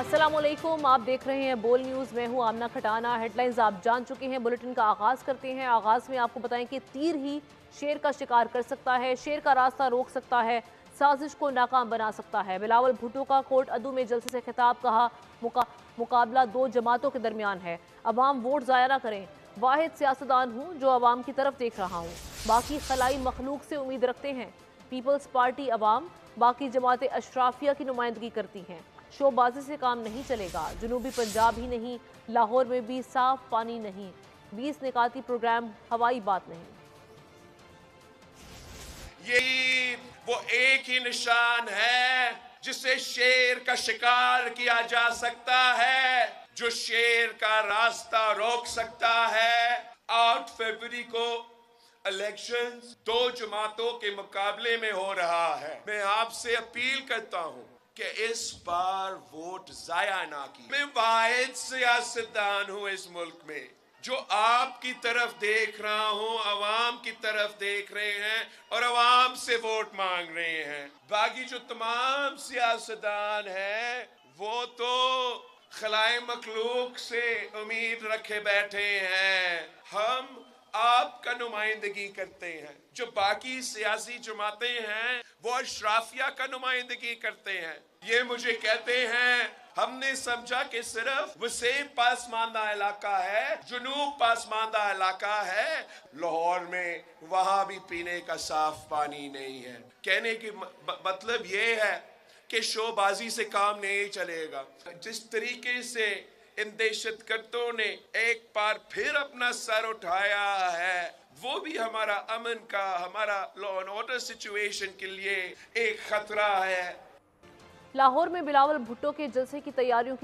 अस्सलाम वालेकुम, आप देख रहे हैं बोल न्यूज़। मैं हूं आमना खटाना। हेडलाइंस आप जान चुके हैं। बुलेटिन का आगाज़ करते हैं। आगाज़ में आपको बताएं कि तीर ही शेर का शिकार कर सकता है, शेर का रास्ता रोक सकता है, साजिश को नाकाम बना सकता है। बिलावल भुट्टो का कोट अदू में जलसे से खिताब, कहा मुकाबला दो जमातों के दरमियान है, अवाम वोट ज़ाया ना करें। वाहिद सियासतदान हूँ जो अवाम की तरफ देख रहा हूँ, बाकी खलाई मखलूक से उम्मीद रखते हैं। पीपल्स पार्टी अवाम, बाकी जमातें अशराफिया की नुमाइंदगी करती हैं। शोबाजी से काम नहीं चलेगा। जनूबी पंजाब ही नहीं, लाहौर में भी साफ पानी नहीं। 20 निकाती प्रोग्राम हवाई बात नहीं। यही वो एक ही निशान है जिससे शेर का शिकार किया जा सकता है, जो शेर का रास्ता रोक सकता है। 8 फरवरी को इलेक्शंस दो जमातों के मुकाबले में हो रहा है। मैं आपसे अपील करता हूं कि इस बार वोट जाया ना की। मैं वाहिद सियासतदान हूं इस मुल्क में जो आपकी तरफ देख रहा हूं, अवाम की तरफ देख रहे हैं और अवाम से वोट मांग रहे हैं। बाकी जो तमाम सियासतदान हैं वो तो खलाए मखलूक से उम्मीद रखे बैठे हैं। हम आपका नुमाइंदगी करते हैं। जो बाकी सियासी जमातें हैं वो अशराफिया का नुमाइंदगी करते हैं। ये मुझे कहते हैं हमने समझा कि सिर्फ वसीम पासमानदा इलाका है, जुनूब पासमानदा इलाका है, लाहौर में वहां भी पीने का साफ पानी नहीं है। कहने की मतलब ये है कि शोबाजी से काम नहीं चलेगा। जिस तरीके से इन दहशतगर्दों ने एक बार फिर अपना सर उठाया है, वो भी हमारा अमन का, हमारा लॉ एंड ऑर्डर सिचुएशन के लिए एक खतरा है। लाहौर में बिलावल भुट्टो के जलसे की तैयारियों की